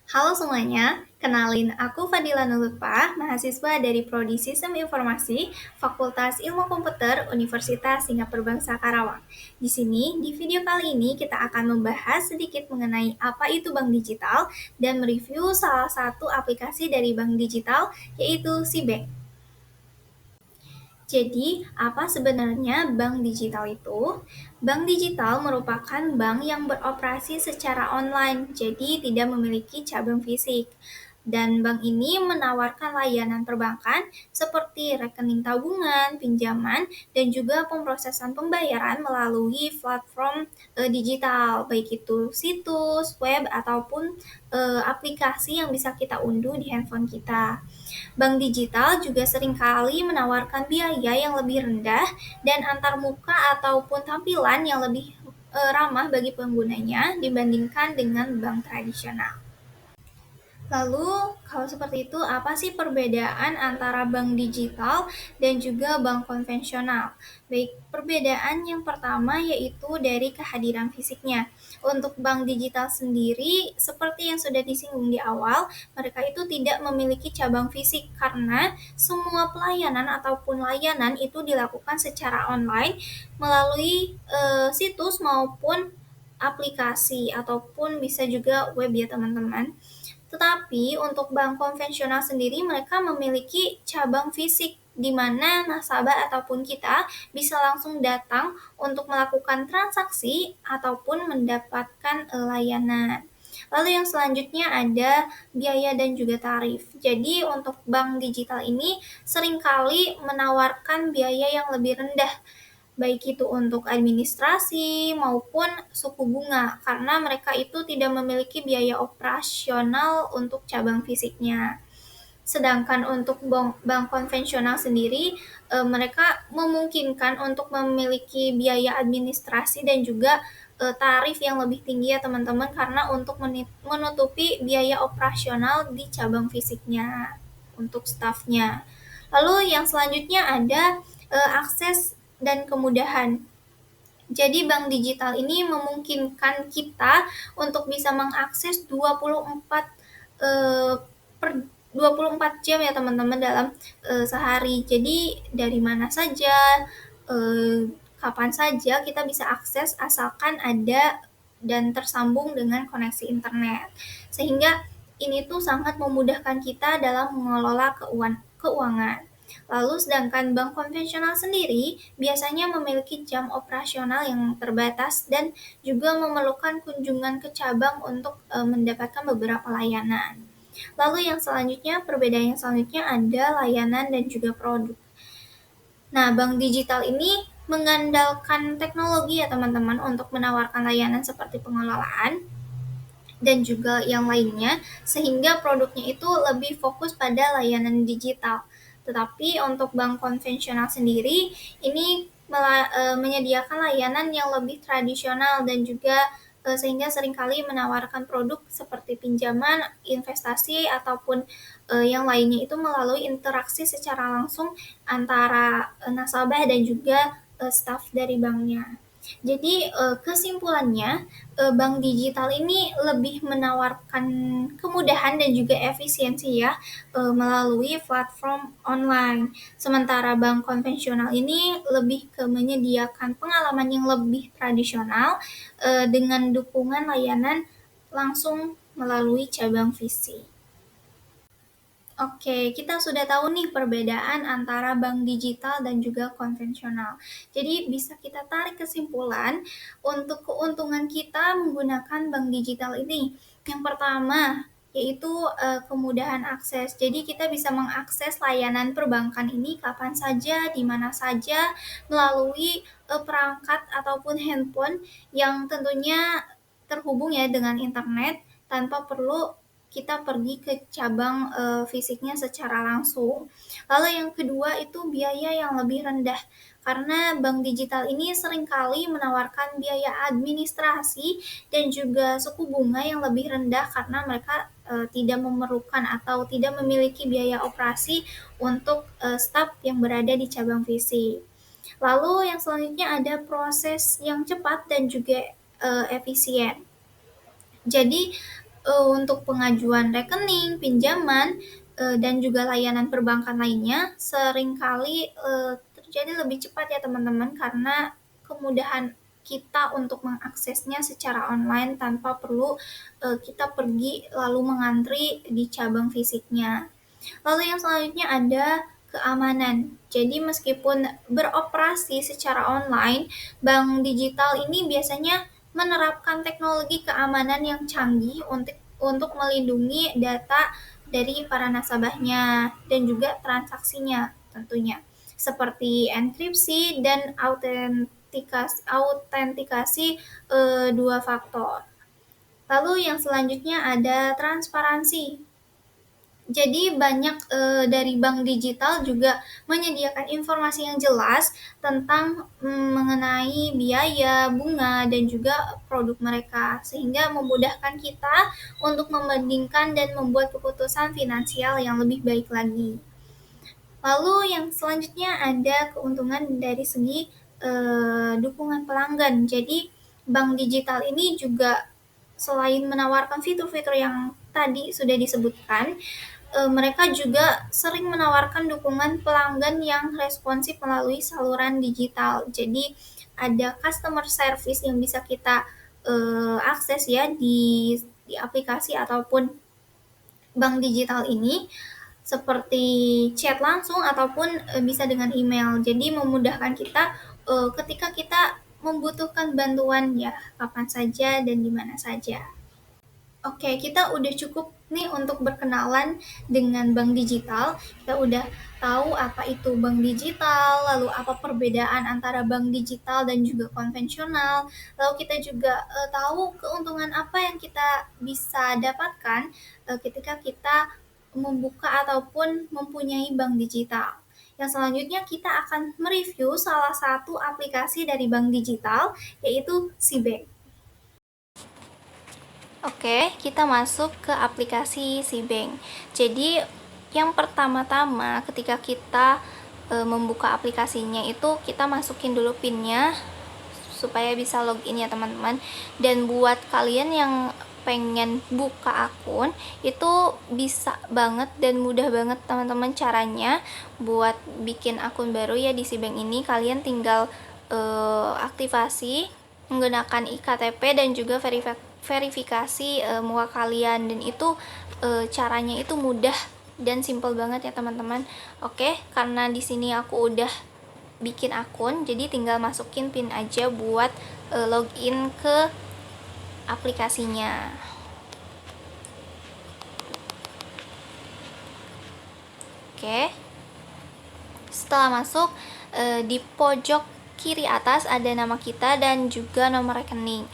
Halo semuanya, kenalin aku Fadila Nurlutpa, mahasiswa dari Prodi Sistem Informasi, Fakultas Ilmu Komputer, Universitas Singapura Bangsa Karawang. Di sini, di video kali ini kita akan membahas sedikit mengenai apa itu bank digital dan mereview salah satu aplikasi dari bank digital, yaitu Sibank. Jadi, apa sebenarnya bank digital itu? Bank digital merupakan bank yang beroperasi secara online, jadi tidak memiliki cabang fisik. Dan bank ini menawarkan layanan perbankan seperti rekening tabungan, pinjaman, dan juga pemrosesan pembayaran melalui platform digital, baik itu situs, web, ataupun aplikasi yang bisa kita unduh di handphone kita. Bank digital juga seringkali menawarkan biaya yang lebih rendah dan antarmuka ataupun tampilan yang lebih ramah bagi penggunanya dibandingkan dengan bank tradisional. Lalu, kalau seperti itu, apa sih perbedaan antara bank digital dan juga bank konvensional? Baik, perbedaan yang pertama yaitu dari kehadiran fisiknya. Untuk bank digital sendiri, seperti yang sudah disinggung di awal, mereka itu tidak memiliki cabang fisik karena semua pelayanan ataupun layanan itu dilakukan secara online melalui situs maupun aplikasi ataupun bisa juga web ya teman-teman. Tetapi untuk bank konvensional sendiri mereka memiliki cabang fisik di mana nasabah ataupun kita bisa langsung datang untuk melakukan transaksi ataupun mendapatkan layanan. Lalu yang selanjutnya ada biaya dan juga tarif. Jadi untuk bank digital ini seringkali menawarkan biaya yang lebih rendah baik itu untuk administrasi maupun suku bunga, karena mereka itu tidak memiliki biaya operasional untuk cabang fisiknya. Sedangkan untuk bank konvensional sendiri, mereka memungkinkan untuk memiliki biaya administrasi dan juga tarif yang lebih tinggi ya teman-teman, karena untuk menutupi biaya operasional di cabang fisiknya untuk stafnya. Lalu yang selanjutnya ada akses dan kemudahan. Jadi bank digital ini memungkinkan kita untuk bisa mengakses 24 per 24 jam ya teman-teman dalam sehari. Jadi dari mana saja, kapan saja kita bisa akses asalkan ada dan tersambung dengan koneksi internet. Sehingga ini tuh sangat memudahkan kita dalam mengelola keuangan. Lalu sedangkan bank konvensional sendiri biasanya memiliki jam operasional yang terbatas dan juga memerlukan kunjungan ke cabang untuk mendapatkan beberapa layanan. Lalu yang selanjutnya, perbedaan yang selanjutnya ada layanan dan juga produk. Nah, bank digital ini mengandalkan teknologi ya teman-teman untuk menawarkan layanan seperti pengelolaan dan juga yang lainnya, sehingga produknya itu lebih fokus pada layanan digital. Tetapi untuk bank konvensional sendiri, ini menyediakan layanan yang lebih tradisional dan juga sehingga seringkali menawarkan produk seperti pinjaman, investasi, ataupun yang lainnya itu melalui interaksi secara langsung antara nasabah dan juga staf dari banknya. Jadi kesimpulannya, bank digital ini lebih menawarkan kemudahan dan juga efisiensi ya melalui platform online. Sementara bank konvensional ini lebih ke menyediakan pengalaman yang lebih tradisional dengan dukungan layanan langsung melalui cabang fisik. Oke, kita sudah tahu nih perbedaan antara bank digital dan juga konvensional. Jadi bisa kita tarik kesimpulan untuk keuntungan kita menggunakan bank digital ini. Yang pertama yaitu kemudahan akses. Jadi kita bisa mengakses layanan perbankan ini kapan saja, di mana saja melalui perangkat ataupun handphone yang tentunya terhubung ya dengan internet tanpa perlu kita pergi ke cabang fisiknya secara langsung. Lalu yang kedua itu biaya yang lebih rendah karena bank digital ini seringkali menawarkan biaya administrasi dan juga suku bunga yang lebih rendah karena mereka tidak memerlukan atau tidak memiliki biaya operasi untuk staf yang berada di cabang fisik. Lalu yang selanjutnya ada proses yang cepat dan juga efisien. Jadi untuk pengajuan rekening, pinjaman, dan juga layanan perbankan lainnya seringkali terjadi lebih cepat ya teman-teman, karena kemudahan kita untuk mengaksesnya secara online tanpa perlu kita pergi lalu mengantri di cabang fisiknya. Lalu yang selanjutnya ada keamanan. Jadi meskipun beroperasi secara online, bank digital ini biasanya menerapkan teknologi keamanan yang canggih untuk melindungi data dari para nasabahnya dan juga transaksinya tentunya, seperti enkripsi dan autentikasi dua faktor. Lalu yang selanjutnya ada transparansi. Jadi banyak dari bank digital juga menyediakan informasi yang jelas tentang mengenai biaya, bunga, dan juga produk mereka, sehingga memudahkan kita untuk membandingkan dan membuat keputusan finansial yang lebih baik lagi. Lalu yang selanjutnya ada keuntungan dari segi dukungan pelanggan. Jadi bank digital ini juga selain menawarkan fitur-fitur yang tadi sudah disebutkan, mereka juga sering menawarkan dukungan pelanggan yang responsif melalui saluran digital. Jadi ada customer service yang bisa kita akses ya di aplikasi ataupun bank digital ini, seperti chat langsung ataupun bisa dengan email. Jadi memudahkan kita ketika kita membutuhkan bantuan ya kapan saja dan di mana saja. Oke, kita udah cukup nih untuk berkenalan dengan bank digital. Kita udah tahu apa itu bank digital, lalu apa perbedaan antara bank digital dan juga konvensional. Lalu kita juga tahu keuntungan apa yang kita bisa dapatkan ketika kita membuka ataupun mempunyai bank digital. Yang selanjutnya kita akan mereview salah satu aplikasi dari bank digital, yaitu SeaBank. Oke, kita masuk ke aplikasi SeaBank. Jadi, yang pertama-tama ketika kita membuka aplikasinya itu kita masukin dulu PIN-nya supaya bisa login ya teman-teman. Dan buat kalian yang pengen buka akun itu bisa banget dan mudah banget teman-teman caranya buat bikin akun baru ya di SeaBank ini. Kalian tinggal aktivasi menggunakan iktp dan juga verifikasi muka kalian, dan itu caranya itu mudah dan simple banget ya teman-teman. Oke, karena di sini aku udah bikin akun, jadi tinggal masukin PIN aja buat login ke aplikasinya. Oke, setelah masuk di pojok kiri atas ada nama kita dan juga nomor rekening.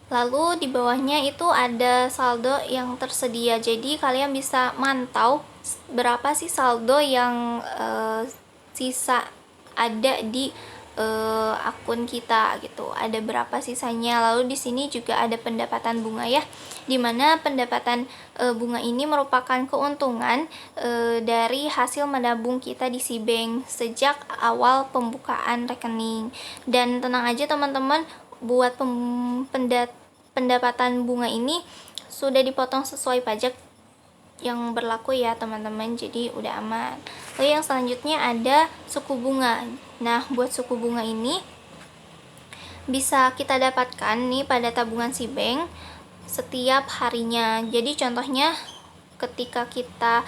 Lalu di bawahnya itu ada saldo yang tersedia. Jadi kalian bisa mantau berapa sih saldo yang sisa ada di akun kita gitu. Ada berapa sisanya. Lalu di sini juga ada pendapatan bunga ya. Dimana pendapatan bunga ini merupakan keuntungan dari hasil menabung kita di SeaBank sejak awal pembukaan rekening. Dan tenang aja teman-teman, buat pendapatan bunga ini sudah dipotong sesuai pajak yang berlaku ya teman-teman, jadi udah aman. Lalu yang selanjutnya ada suku bunga. Nah, buat suku bunga ini bisa kita dapatkan nih pada tabungan SeaBank setiap harinya. Jadi contohnya ketika kita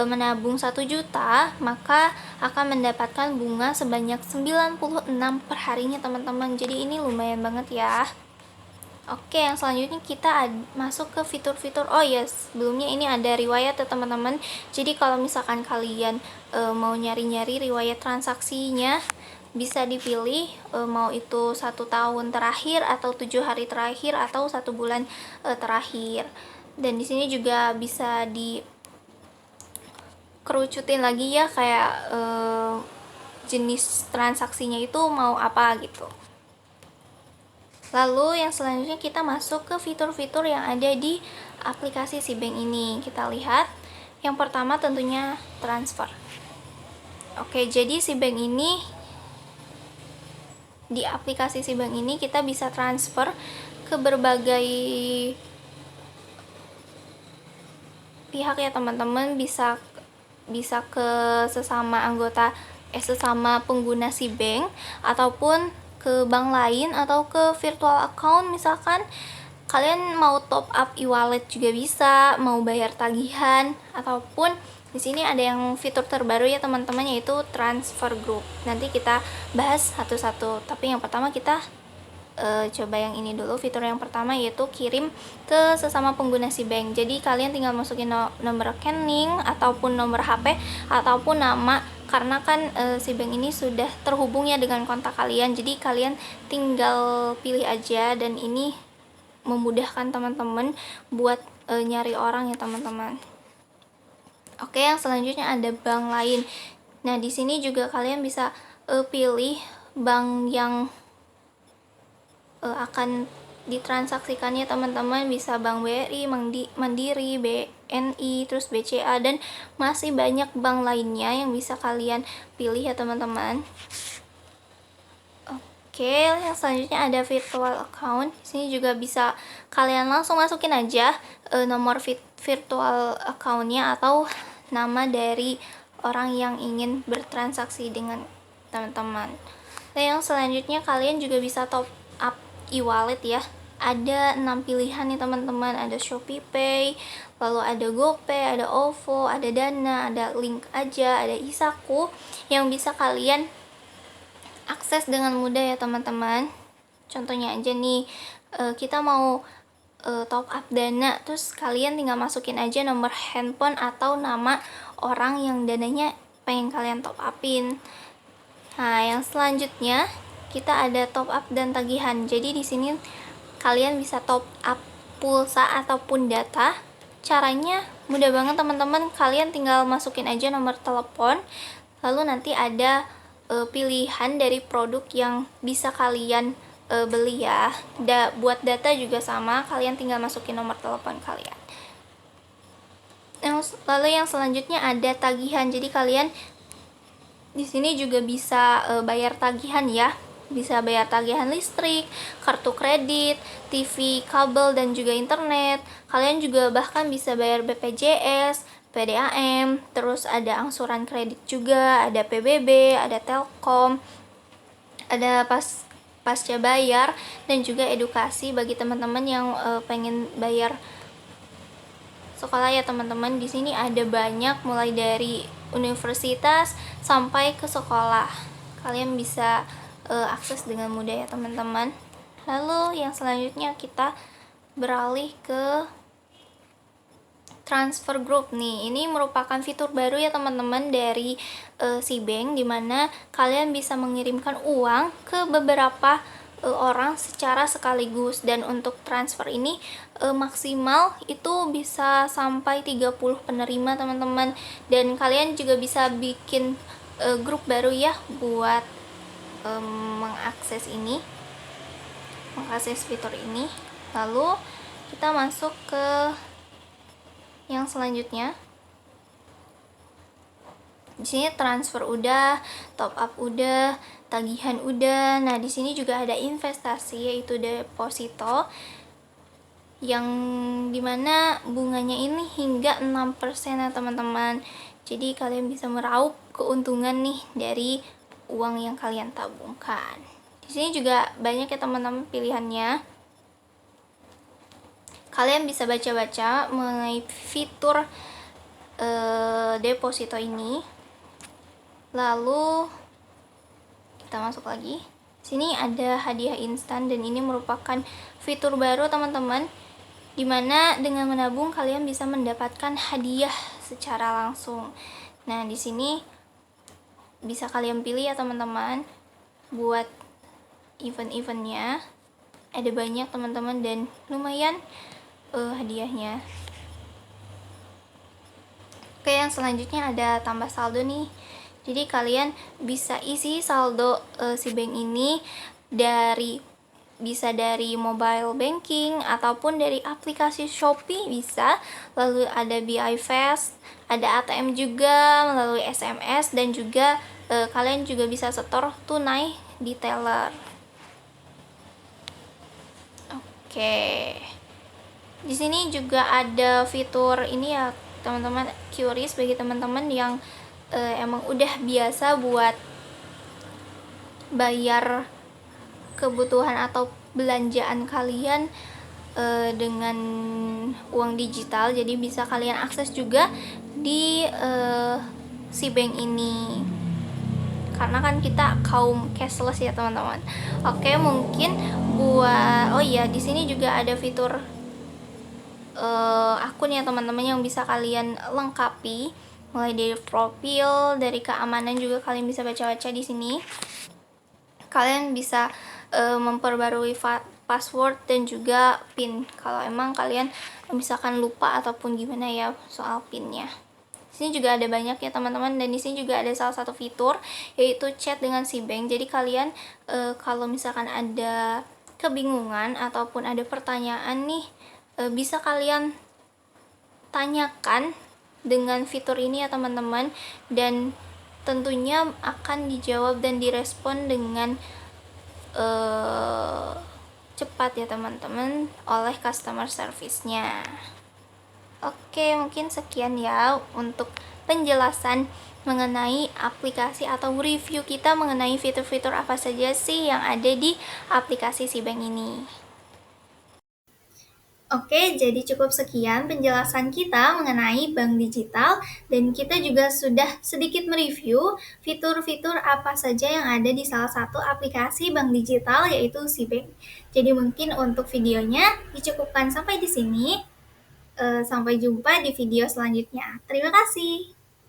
menabung 1 juta, maka akan mendapatkan bunga sebanyak 96 per harinya teman-teman. Jadi ini lumayan banget ya. Oke, yang selanjutnya kita masuk ke fitur-fitur. Oh yes, sebelumnya ini ada riwayat ya teman-teman. Jadi kalau misalkan kalian mau nyari-nyari riwayat transaksinya, bisa dipilih mau itu 1 tahun terakhir atau 7 hari terakhir atau 1 bulan terakhir. Dan di sini juga bisa dikerucutin lagi ya, kayak jenis transaksinya itu mau apa gitu. Lalu yang selanjutnya kita masuk ke fitur-fitur yang ada di aplikasi SeaBank ini. Kita lihat yang pertama tentunya transfer. Oke, jadi SeaBank ini, di aplikasi SeaBank ini kita bisa transfer ke berbagai pihak ya teman-teman, bisa ke sesama pengguna si bank, ataupun ke bank lain, atau ke virtual account. Misalkan kalian mau top up e-wallet juga bisa, mau bayar tagihan, ataupun di sini ada yang fitur terbaru ya teman-teman, yaitu transfer group. Nanti kita bahas satu-satu, tapi yang pertama kita coba yang ini dulu. Fitur yang pertama yaitu kirim ke sesama pengguna si bank. Jadi kalian tinggal masukin nomor rekening, ataupun nomor HP, ataupun nama, karena kan si bank ini sudah terhubung ya dengan kontak kalian. Jadi kalian tinggal pilih aja, dan ini memudahkan teman-teman buat nyari orang ya teman-teman. Oke, yang selanjutnya ada bank lain. Nah, di sini juga kalian bisa pilih bank yang akan ditransaksikannya teman-teman. Bisa Bank BRI, Mandiri, BNI, terus BCA, dan masih banyak bank lainnya yang bisa kalian pilih ya teman-teman. Oke, yang selanjutnya ada virtual account. Di sini juga bisa kalian langsung masukin aja nomor virtual accountnya, atau nama dari orang yang ingin bertransaksi dengan teman-teman. Nah, yang selanjutnya kalian juga bisa top up e-wallet ya. Ada 6 pilihan nih teman-teman. Ada ShopeePay, lalu ada GoPay, ada OVO, ada Dana, ada Link Aja, ada Isaku, yang bisa kalian akses dengan mudah ya teman-teman. Contohnya aja nih, kita mau top up Dana, terus kalian tinggal masukin aja nomor handphone atau nama orang yang dananya pengen kalian top upin. Nah, yang selanjutnya kita ada top up dan tagihan. Jadi di sini kalian bisa top up pulsa ataupun data. Caranya mudah banget teman-teman. Kalian tinggal masukin aja nomor telepon, lalu nanti ada pilihan dari produk yang bisa kalian beli ya. Buat data juga sama, kalian tinggal masukin nomor telepon kalian. Lalu yang selanjutnya ada tagihan. Jadi kalian di sini juga bisa bayar tagihan ya. Bisa bayar tagihan listrik, kartu kredit, TV, kabel, dan juga internet. Kalian juga bahkan bisa bayar BPJS, PDAM, terus ada angsuran kredit juga, ada PBB, ada Telkom, ada pasca bayar, dan juga edukasi bagi teman-teman yang pengen bayar sekolah ya teman-teman. Di sini ada banyak, mulai dari universitas sampai ke sekolah. Kalian bisa akses dengan mudah ya teman-teman. Lalu yang selanjutnya kita beralih ke transfer group nih. Ini merupakan fitur baru ya teman-teman dari si bank, dimana kalian bisa mengirimkan uang ke beberapa orang secara sekaligus. Dan untuk transfer ini maksimal itu bisa sampai 30 penerima teman-teman. Dan kalian juga bisa bikin grup baru ya buat mengakses fitur ini. Lalu kita masuk ke yang selanjutnya. Di sini transfer udah, top up udah, tagihan udah. Nah, di sini juga ada investasi, yaitu deposito, yang dimana bunganya ini hingga 6% ya teman-teman. Jadi kalian bisa meraup keuntungan nih dari uang yang kalian tabungkan. Di sini juga banyak ya teman-teman pilihannya. Kalian bisa baca-baca mengenai fitur deposito ini. Lalu kita masuk lagi. Sini ada hadiah instan, dan ini merupakan fitur baru teman-teman, dimana dengan menabung kalian bisa mendapatkan hadiah secara langsung. Nah, di sini bisa kalian pilih ya teman-teman buat event-eventnya. Ada banyak teman-teman, dan lumayan hadiahnya. Oke, yang selanjutnya ada tambah saldo nih. Jadi kalian bisa isi saldo si bank ini bisa dari mobile banking ataupun dari aplikasi Shopee bisa. Lalu ada BI Fast, ada ATM juga melalui SMS, dan juga kalian juga bisa setor tunai di teller. Oke. Di sini juga ada fitur ini ya teman-teman curious, bagi teman-teman yang emang udah biasa buat bayar kebutuhan atau belanjaan kalian dengan uang digital, jadi bisa kalian akses juga di si bank ini, karena kan kita kaum cashless ya teman-teman. Oke, mungkin buat di sini juga ada fitur akun ya teman-teman yang bisa kalian lengkapi, mulai dari profil, dari keamanan juga kalian bisa baca-baca di sini. Kalian bisa memperbarui password dan juga PIN kalau emang kalian misalkan lupa ataupun gimana ya soal PIN-nya. Di sini juga ada banyak ya teman-teman, dan di sini juga ada salah satu fitur yaitu chat dengan si bank. Jadi kalian kalau misalkan ada kebingungan ataupun ada pertanyaan nih, bisa kalian tanyakan dengan fitur ini ya teman-teman, dan tentunya akan dijawab dan direspon dengan cepat ya teman-teman oleh customer service-nya. Oke, mungkin sekian ya untuk penjelasan mengenai aplikasi atau review kita mengenai fitur-fitur apa saja sih yang ada di aplikasi si bank ini. Oke, jadi cukup sekian penjelasan kita mengenai bank digital, dan kita juga sudah sedikit mereview fitur-fitur apa saja yang ada di salah satu aplikasi bank digital yaitu si bank. Jadi mungkin untuk videonya dicukupkan sampai di sini. Sampai jumpa di video selanjutnya. Terima kasih.